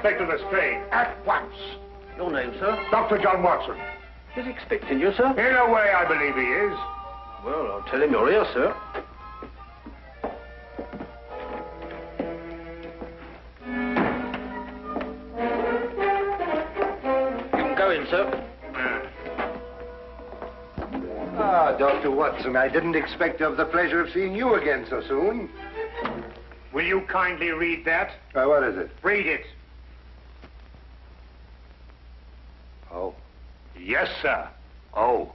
Inspector Lestrade, at once. Your name, sir? Dr. John Watson. He's expecting you, sir. In a way, I believe he is. Well, I'll tell him you're here, sir. You can go in, sir. Ah, Dr. Watson, I didn't expect to have the pleasure of seeing you again so soon. Will you kindly read that? What is it? Read it. Oh. Yes, sir. Oh.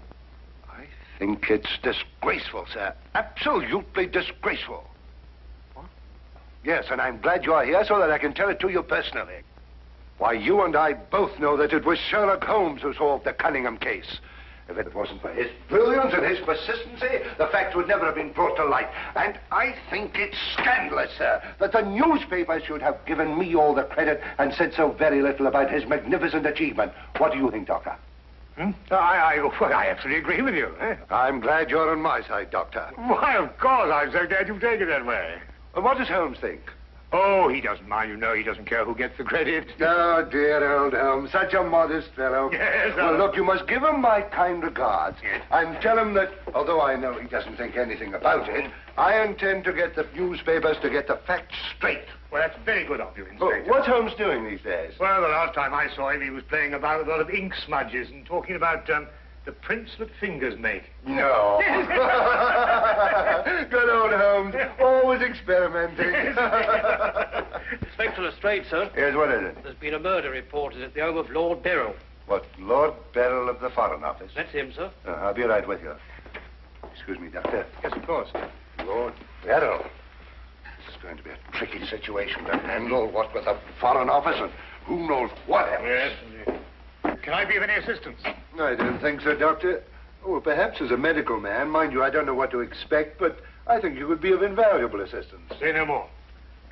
I think it's disgraceful, sir. Absolutely disgraceful. What? Yes, and I'm glad you're here so that I can tell it to you personally. Why, you and I both know that it was Sherlock Holmes who solved the Cunningham case. If it wasn't for his brilliance and his persistency, the facts would never have been brought to light. And I think it's scandalous, sir, that the newspapers should have given me all the credit and said so very little about his magnificent achievement. What do you think, Doctor? I absolutely agree with you. I'm glad you're on my side, Doctor. Why, of course. I'm so glad you take it that way. And what does Holmes think? Oh, he doesn't mind. You know, he doesn't care who gets the credit. Oh, dear old Holmes, such a modest fellow. Yes, well, look, you must give him my kind regards. Yes. And tell him that, although I know he doesn't think anything about it, I intend to get the newspapers to get the facts straight. Well, that's very good of you, Inspector. What's Holmes doing these days? Well, the last time I saw him, he was playing about with a lot of ink smudges and talking about the prints that fingers make. No. Good old Holmes, always experimenting. Inspector Lestrade, sir. Yes, what is it? There's been a murder reported at the home of Lord Beryl. What, Lord Beryl of the Foreign Office? That's him, sir. I'll be right with you. Excuse me, Doctor. Yes, of course. Lord Beryl. This is going to be a tricky situation to handle, what with the Foreign Office and who knows what else. Yes, indeed. Can I be of any assistance? I don't think so, Doctor. Oh, well, perhaps as a medical man. Mind you, I don't know what to expect, but I think you would be of invaluable assistance. Say no more.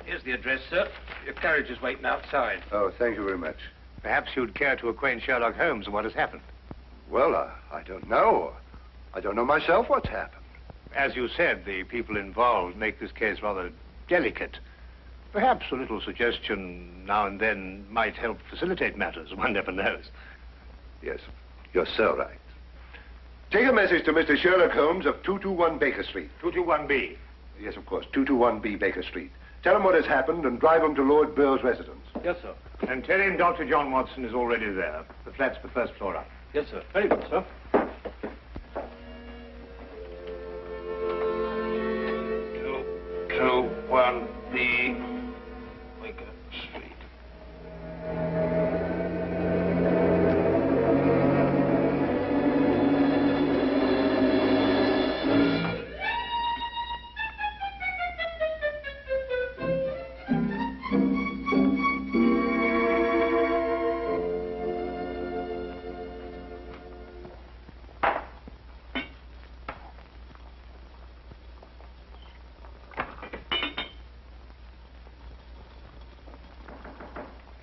Here's the address, sir. Your carriage is waiting outside. Oh, thank you very much. Perhaps you'd care to acquaint Sherlock Holmes with what has happened. Well, I don't know. I don't know myself what's happened. As you said, the people involved make this case rather delicate. Perhaps a little suggestion now and then might help facilitate matters. One never knows. Yes, you're so right. Take a message to Mr. Sherlock Holmes of 221 Baker Street. 221B. Yes, of course, 221B Baker Street. Tell him what has happened and drive him to Lord Beryl's residence. Yes, sir. And tell him Dr. John Watson is already there. The flat's the first floor up. Yes, sir. Very good, sir. 221B Baker Street.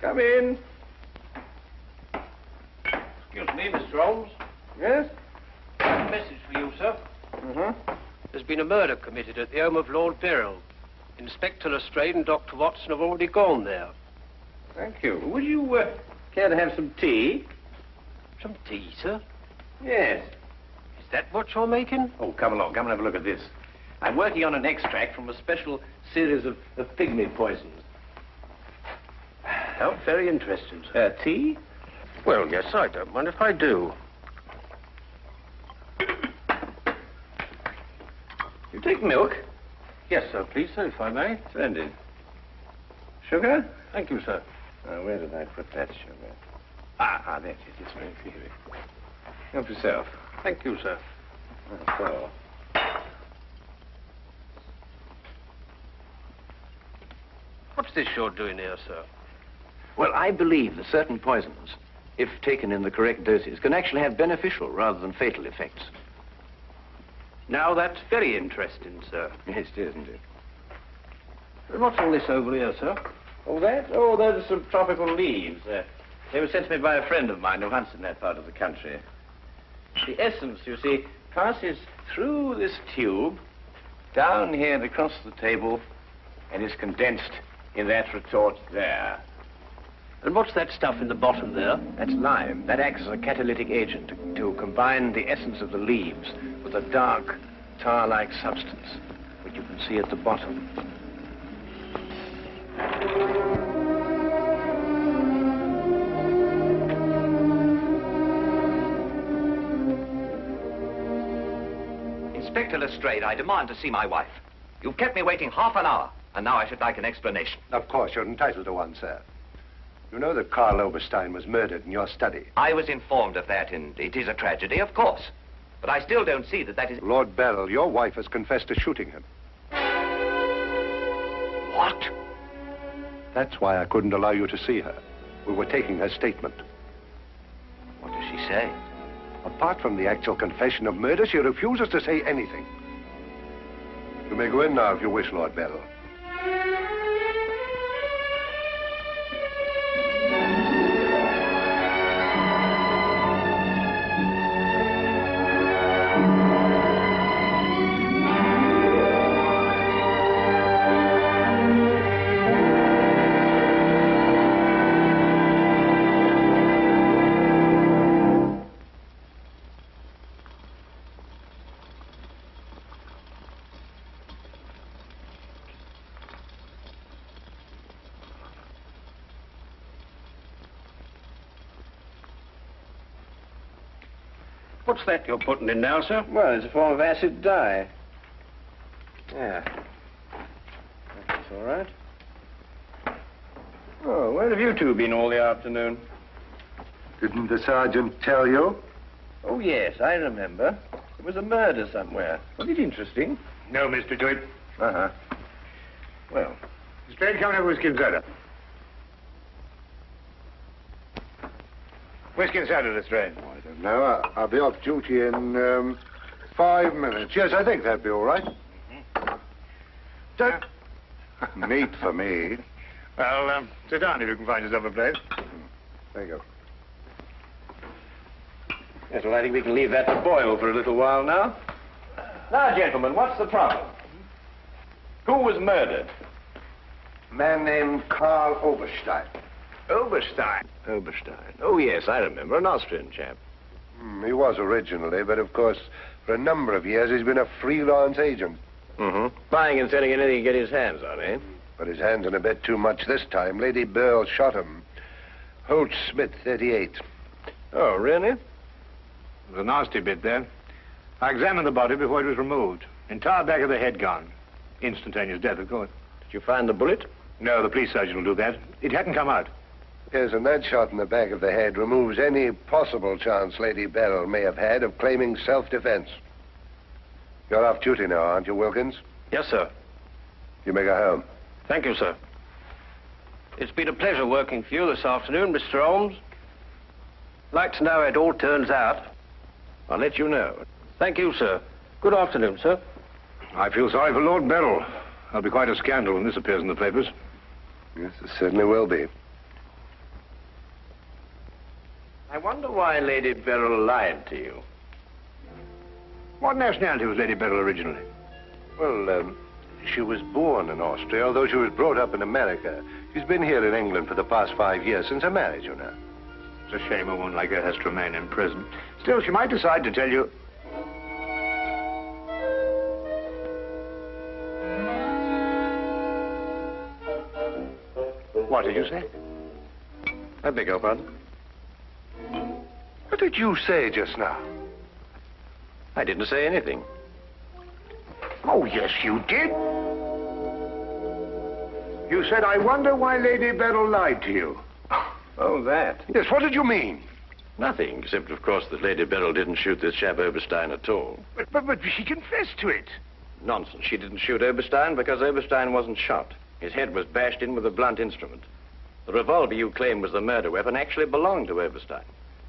Come in. Excuse me, Mr. Holmes. Yes? A message for you, sir. Mm-hmm. There's been a murder committed at the home of Lord Beryl. Inspector Lestrade and Dr. Watson have already gone there. Thank you. Would you care to have some tea? Some tea, sir? Yes. Is that what you're making? Oh, come along. Come and have a look at this. I'm working on an extract from a special series of pygmy poisons. How very interesting, sir. Tea? Well, yes, I don't mind if I do. You take milk? Yes, sir, please, sir, if I may. Splendid. Sugar? Thank you, sir. Where did I put that sugar? That's it. It's right here. Help yourself. Thank you, sir. So. What's this you're doing here, sir? Well, I believe that certain poisons, if taken in the correct doses, can actually have beneficial rather than fatal effects. Now, that's very interesting, sir. Yes, it is, isn't it? What's all this over here, sir? Oh, that? Oh, those are some tropical leaves. They were sent to me by a friend of mine who hunts in that part of the country. The essence, you see, passes through this tube, down here and across the table, and is condensed in that retort there. And what's that stuff in the bottom there? That's lime. That acts as a catalytic agent to combine the essence of the leaves with a dark, tar-like substance, which you can see at the bottom. Inspector Lestrade, I demand to see my wife. You've kept me waiting half an hour, and now I should like an explanation. Of course, you're entitled to one, sir. You know that Karl Oberstein was murdered in your study. I was informed of that, and it is a tragedy, of course. But I still don't see that that is... Lord Beryl, your wife has confessed to shooting him. What? That's why I couldn't allow you to see her. We were taking her statement. What does she say? Apart from the actual confession of murder, she refuses to say anything. You may go in now if you wish, Lord Beryl. What's that you're putting in now, sir? Well, it's a form of acid dye. Yeah. That's all right. Oh, where have you two been all the afternoon? Didn't the sergeant tell you? Oh, yes, I remember. It was a murder somewhere. Was it interesting? No, Mr. Dewitt. Uh-huh. Well, Straight coming up whiskey and soda. Whiskey and soda, Lestrade. Oh, I don't know. I'll be off duty in 5 minutes. Yes, I think that'd be all right. Neat for me. Well, sit down if you can find yourself a place. There you go. yes, well, I think we can leave that to boil for a little while now. Now, gentlemen, what's the problem? Who was murdered? A man named Karl Oberstein. Oberstein. Oberstein. Oh, yes, I remember. An Austrian chap. He was originally, but of course, for a number of years, he's been a freelance agent. Mm-hmm. Buying and selling anything he can get his hands on, eh? But his hands in a bit too much this time. Lady Beryl shot him. Holt Smith, 38. Oh, really? There's a nasty bit there. I examined the body before it was removed. Entire back of the head gone. Instantaneous death, of course. Did you find the bullet? No, the police surgeon will do that. It hadn't come out. Yes, and that shot in the back of the head removes any possible chance Lady Beryl may have had of claiming self-defense. You're off duty now, aren't you, Wilkins? Yes, sir. You may go home. Thank you, sir. It's been a pleasure working for you this afternoon, Mr. Holmes. Like to know how it all turns out. I'll let you know. Thank you, sir. Good afternoon, sir. I feel sorry for Lord Beryl. There'll be quite a scandal when this appears in the papers. Yes, it certainly will be. I wonder why Lady Beryl lied to you. What nationality was Lady Beryl originally? Well, she was born in Austria, although she was brought up in America. She's been here in England for the past 5 years, since her marriage, you know. It's a shame a woman like her has to remain in prison. Still, she might decide to tell you... What did you say? I beg your pardon? What did you say just now? I didn't say anything. Oh, yes, you did. You said, I wonder why Lady Beryl lied to you. Oh, that. Yes, what did you mean? Nothing, except, of course, that Lady Beryl didn't shoot this chap Oberstein at all. But she confessed to it. Nonsense. She didn't shoot Oberstein because Oberstein wasn't shot. His head was bashed in with a blunt instrument. The revolver you claim was the murder weapon actually belonged to Oberstein.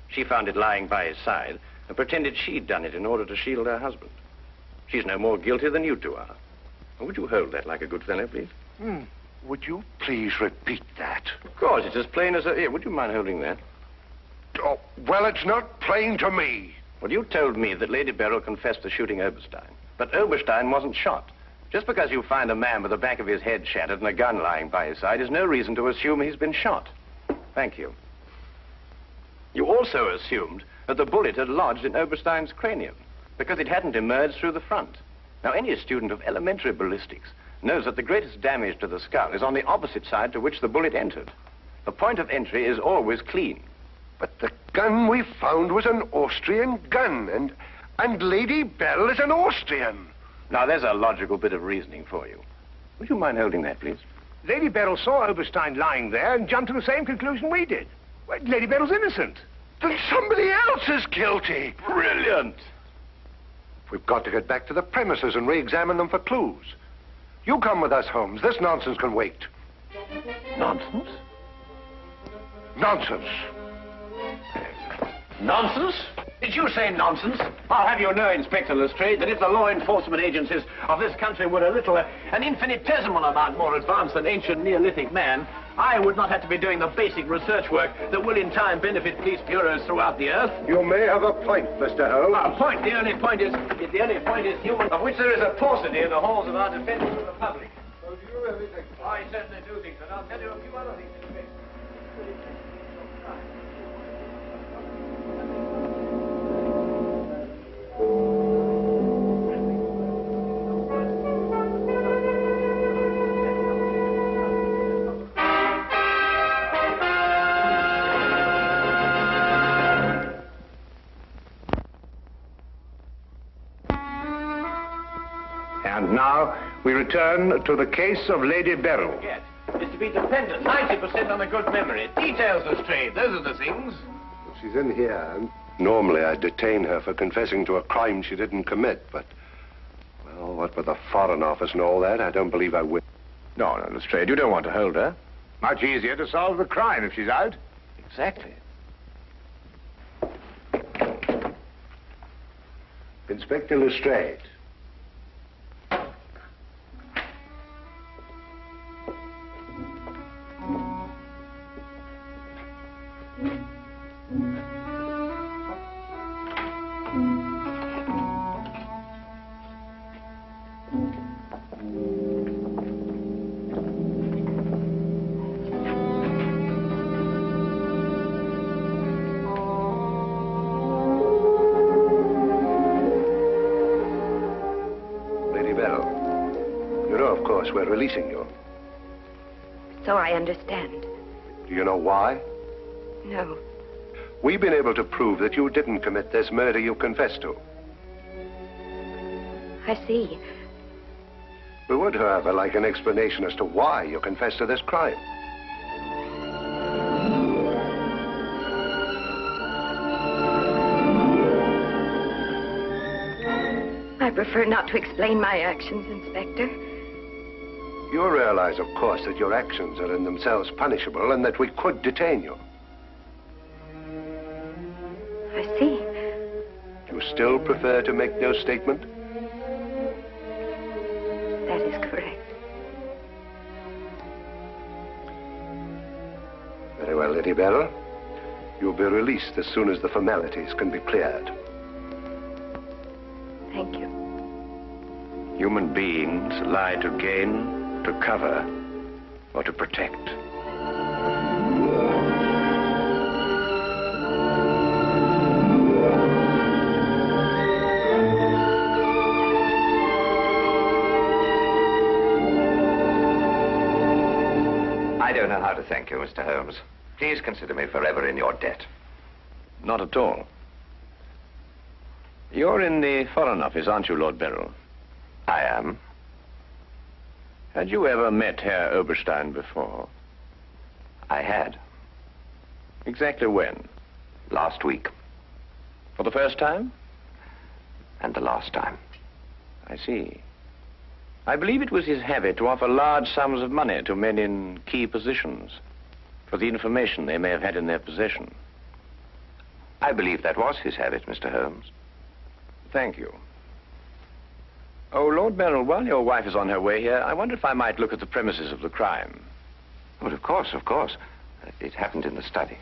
She found it lying by his side and pretended she'd done it in order to shield her husband. She's no more guilty than you two are. Would you hold that like a good fellow, please? Would you please repeat that? Of course, it's as plain as a... Here, would you mind holding that? Oh, well, it's not plain to me. Well, you told me that Lady Beryl confessed to shooting Oberstein. But Oberstein wasn't shot. Just because you find a man with the back of his head shattered and a gun lying by his side is no reason to assume he's been shot. Thank you. You also assumed that the bullet had lodged in Oberstein's cranium because it hadn't emerged through the front. Now, any student of elementary ballistics knows that the greatest damage to the skull is on the opposite side to which the bullet entered. The point of entry is always clean. But the gun we found was an Austrian gun, and Lady Beryl is an Austrian. Now, there's a logical bit of reasoning for you. Would you mind holding that, please? Lady Beryl saw Oberstein lying there and jumped to the same conclusion we did. Well, Lady Beryl's innocent. Then somebody else is guilty. Brilliant! We've got to get back to the premises and re-examine them for clues. You come with us, Holmes. This nonsense can wait. Nonsense? Nonsense. Nonsense? Did you say nonsense? I'll have you know, Inspector Lestrade, that if the law enforcement agencies of this country were a little, an infinitesimal amount more advanced than ancient Neolithic man, I would not have to be doing the basic research work that will in time benefit police bureaus throughout the earth. You may have a point, Mr. Holmes. A point? The only point is human, of which there is a paucity in the halls of our defenders of the public. So do you really think so? I certainly do think so. And I'll tell you a few other things, Inspector. And now we return to the case of Lady Beryl. Yes, is to be dependent 90% on a good memory. Details, Lestrade, those are the things. She's in here. Normally I'd detain her for confessing to a crime she didn't commit, but... well, what with the Foreign Office and all that, I don't believe I will. No, Lestrade, you don't want to hold her. Much easier to solve the crime if she's out. Exactly. Inspector Lestrade. We're releasing you. So I understand. Do you know why? No. We've been able to prove that you didn't commit this murder you confessed to. I see. We would, however, like an explanation as to why you confessed to this crime. I prefer not to explain my actions, Inspector. You realize, of course, that your actions are in themselves punishable and that we could detain you. I see. You still prefer to make no statement? That is correct. Very well, Lady Beryl. You'll be released as soon as the formalities can be cleared. Thank you. Human beings lie to gain, to cover, or to protect. I don't know how to thank you, Mr. Holmes. Please consider me forever in your debt. Not at all. You're in the Foreign Office, aren't you, Lord Beryl? I am. Had you ever met Herr Oberstein before? I had. Exactly when? Last week. For the first time? And the last time. I see. I believe it was his habit to offer large sums of money to men in key positions for the information they may have had in their possession. I believe that was his habit, Mr. Holmes. Thank you. Oh, Lord Beryl, while your wife is on her way here, I wonder if I might look at the premises of the crime. Well, of course, of course. It happened in the study.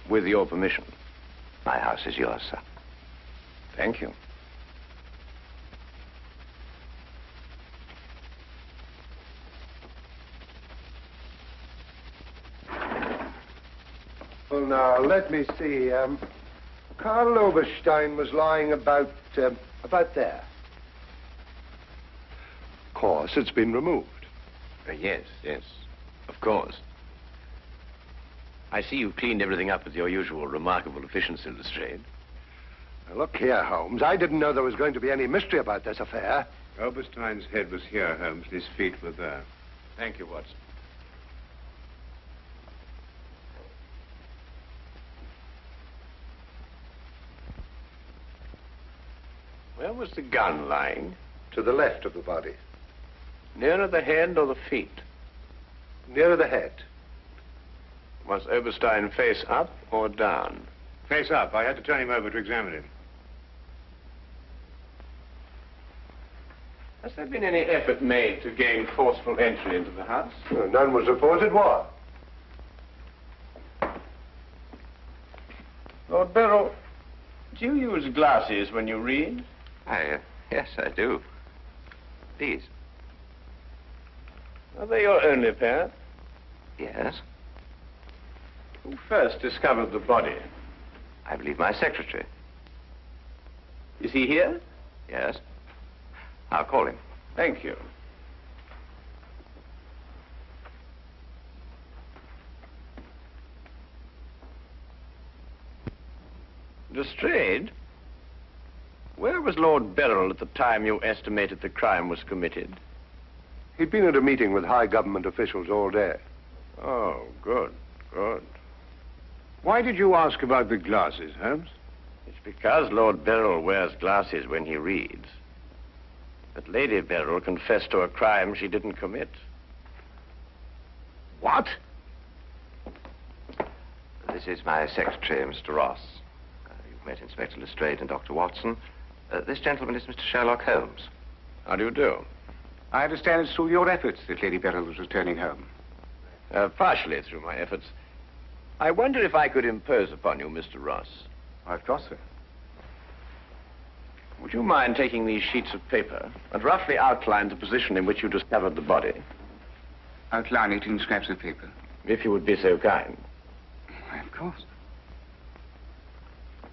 With your permission. My house is yours, sir. Thank you. Well, now, let me see. Karl Oberstein was lying about there. Of course, it's been removed. Yes, of course. I see you've cleaned everything up with your usual remarkable efficiency, Lestrade. Now, look here, Holmes. I didn't know there was going to be any mystery about this affair. Oberstein's head was here, Holmes, and his feet were there. Thank you, Watson. Where was the gun lying? To the left of the body. Nearer the head or the feet? Nearer the head. Was Oberstein face up or down? Face up. I had to turn him over to examine him. Has there been any effort made to gain forceful entry into the house? None was reported. Why? Lord Beryl, do you use glasses when you read? Yes, I do. These? Are they your only pair? Yes. Who first discovered the body? I believe my secretary. Is he here? Yes. I'll call him. Thank you. Lestrade, where was Lord Beryl at the time you estimated the crime was committed? He'd been at a meeting with high government officials all day. Oh, good. Why did you ask about the glasses, Holmes? It's because Lord Beryl wears glasses when he reads that Lady Beryl confessed to a crime she didn't commit. What? This is my secretary, Mr. Ross. You've met Inspector Lestrade and Dr. Watson. This gentleman is Mr. Sherlock Holmes. How do you do? I understand it's through your efforts that Lady Beryl was returning home. Partially through my efforts. I wonder if I could impose upon you, Mr. Ross. Of course, sir. Would you mind taking these sheets of paper and roughly outline the position in which you discovered the body? Outline it in scraps of paper. If you would be so kind. Why, of course.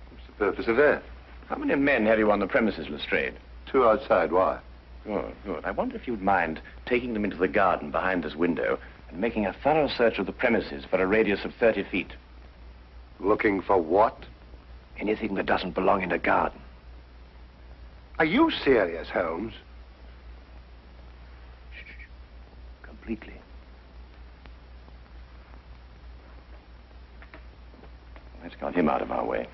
What's the purpose of that? How many men have you on the premises, Lestrade? 2 outside. Why? Good. I wonder if you'd mind taking them into the garden behind this window and making a thorough search of the premises for a radius of 30 feet. Looking for what? Anything that doesn't belong in a garden. Are you serious, Holmes? Completely. Let's got him out of our way.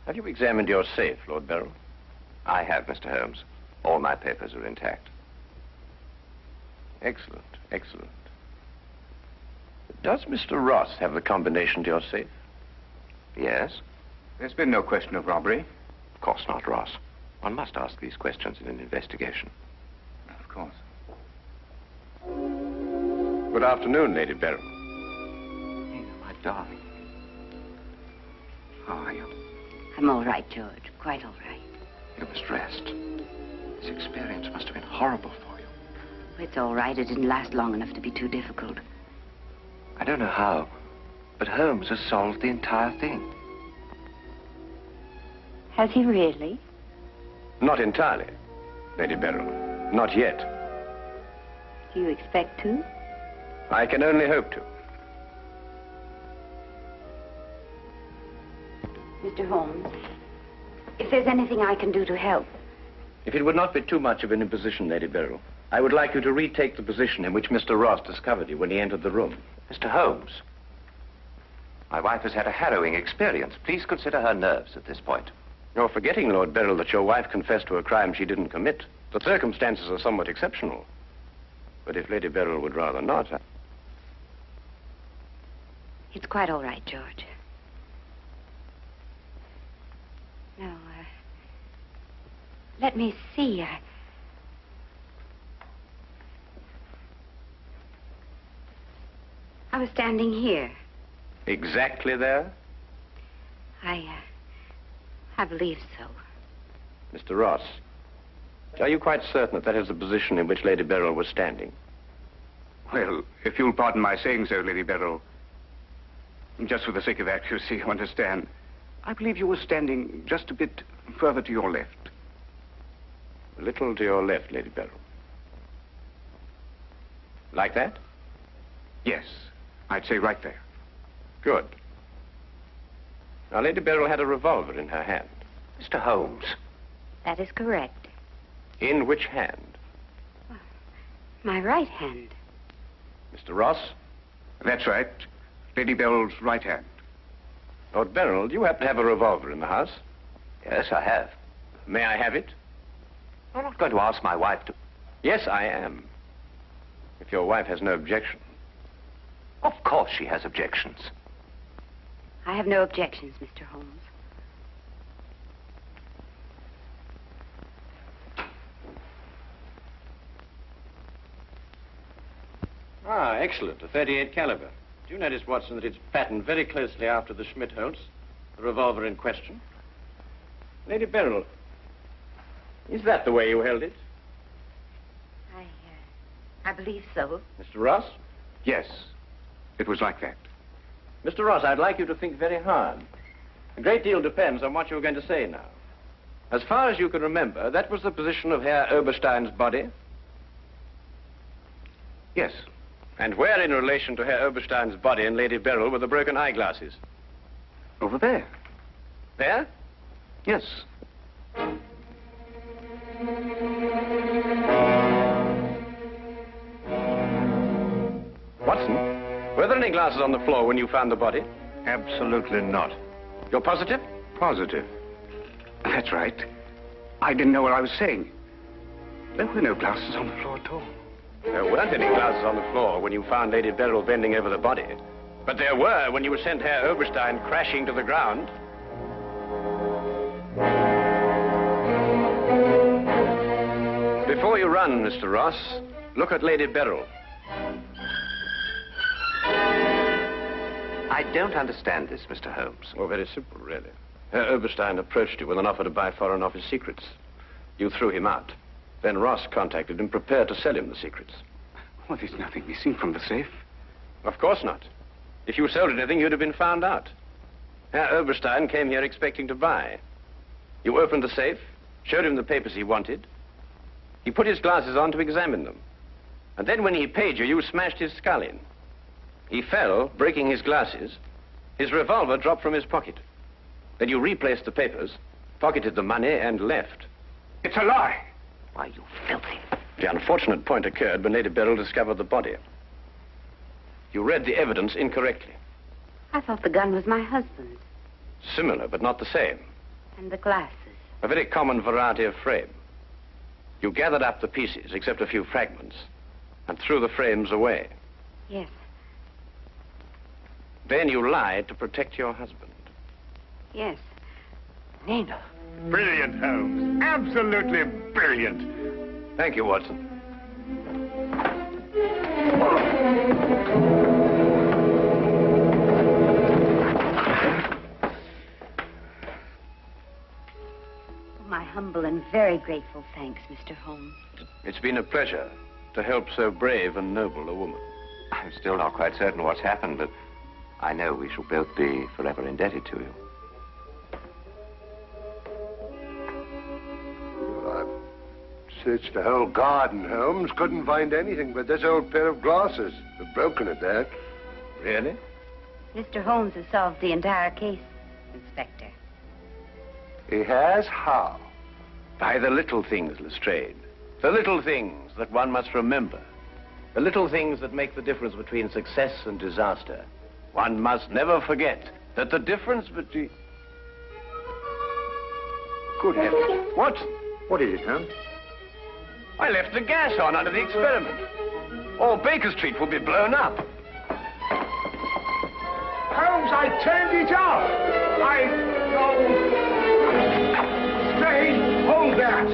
Have you examined your safe, Lord Beryl? I have, Mr. Holmes. All my papers are intact. Excellent. Does Mr. Ross have the combination to your safe? Yes? There's been no question of robbery. Of course not, Ross. One must ask these questions in an investigation. Of course. Good afternoon, Lady Beryl. My darling. How are you? I'm all right, George. Quite all right. You must rest. This experience must have been horrible for you. It's all right. It didn't last long enough to be too difficult. I don't know how, but Holmes has solved the entire thing. Has he really? Not entirely, Lady Beryl. Not yet. Do you expect to? I can only hope to. Mr. Holmes, if there's anything I can do to help. If it would not be too much of an imposition, Lady Beryl, I would like you to retake the position in which Mr. Ross discovered you when he entered the room. Mr. Holmes, my wife has had a harrowing experience. Please consider her nerves at this point. You're forgetting, Lord Beryl, that your wife confessed to a crime she didn't commit. The circumstances are somewhat exceptional. But if Lady Beryl would rather not... It's quite all right, George. Now, let me see. I was standing here. Exactly there? I believe so. Mr. Ross, are you quite certain that that is the position in which Lady Beryl was standing? Well, if you'll pardon my saying so, Lady Beryl, just for the sake of accuracy, you understand, I believe you were standing just a bit further to your left. A little to your left, Lady Beryl. Like that? Yes, I'd say right there. Good. Now, Lady Beryl had a revolver in her hand. Mr. Holmes. That is correct. In which hand? My right hand. Mr. Ross? That's right. Lady Beryl's right hand. Lord Beryl, do you happen to have a revolver in the house? Yes, I have. May I have it? I'm not going to ask my wife to... Yes, I am. If your wife has no objection. Of course she has objections. I have no objections, Mr. Holmes. Ah, excellent. A .38 caliber. Do you notice, Watson, that it's patterned very closely after the Schmidt-Holtz, the revolver in question? Lady Beryl, is that the way you held it? I believe so. Mr. Ross? Yes, it was like that. Mr. Ross, I'd like you to think very hard. A great deal depends on what you're going to say now. As far as you can remember, that was the position of Herr Oberstein's body? Yes. And where in relation to Herr Oberstein's body and Lady Beryl were the broken eyeglasses? Over there. There? Yes. Watson, were there any glasses on the floor when you found the body? Absolutely not. You're positive? Positive. That's right. I didn't know what I was saying. There were no glasses on the floor at all. There weren't any glasses on the floor when you found Lady Beryl bending over the body. But there were when you sent Herr Oberstein crashing to the ground. Before you run, Mr. Ross, look at Lady Beryl. I don't understand this, Mr. Holmes. Oh, very simple, really. Herr Oberstein approached you with an offer to buy Foreign Office secrets. You threw him out. Then Ross contacted him, prepared to sell him the secrets. Well, there's nothing missing from the safe. Of course not. If you sold anything, you'd have been found out. Herr Oberstein came here expecting to buy. You opened the safe, showed him the papers he wanted. He put his glasses on to examine them. And then when he paid you, you smashed his skull in. He fell, breaking his glasses. His revolver dropped from his pocket. Then you replaced the papers, pocketed the money, and left. It's a lie. Why, you filthy... The unfortunate point occurred when Lady Beryl discovered the body. You read the evidence incorrectly. I thought the gun was my husband's. Similar, but not the same. And the glasses. A very common variety of frame. You gathered up the pieces, except a few fragments, and threw the frames away. Yes. Then you lied to protect your husband. Yes. Nina. Brilliant, Holmes. Absolutely brilliant. Thank you, Watson. My humble and very grateful thanks, Mr. Holmes. It's been a pleasure to help so brave and noble a woman. I'm still not quite certain what's happened, but I know we shall both be forever indebted to you. Searched the whole garden, Holmes. Couldn't find anything but this old pair of glasses. They've broken it there. Really? Mr. Holmes has solved the entire case, Inspector. He has? How? By the little things, Lestrade. The little things that one must remember. The little things that make the difference between success and disaster. One must never forget that the difference between... Good heavens. What? What is it, Holmes? I left the gas on under the experiment. All Baker Street will be blown up. Holmes, I turned it off. Oh. Stay. Hold that.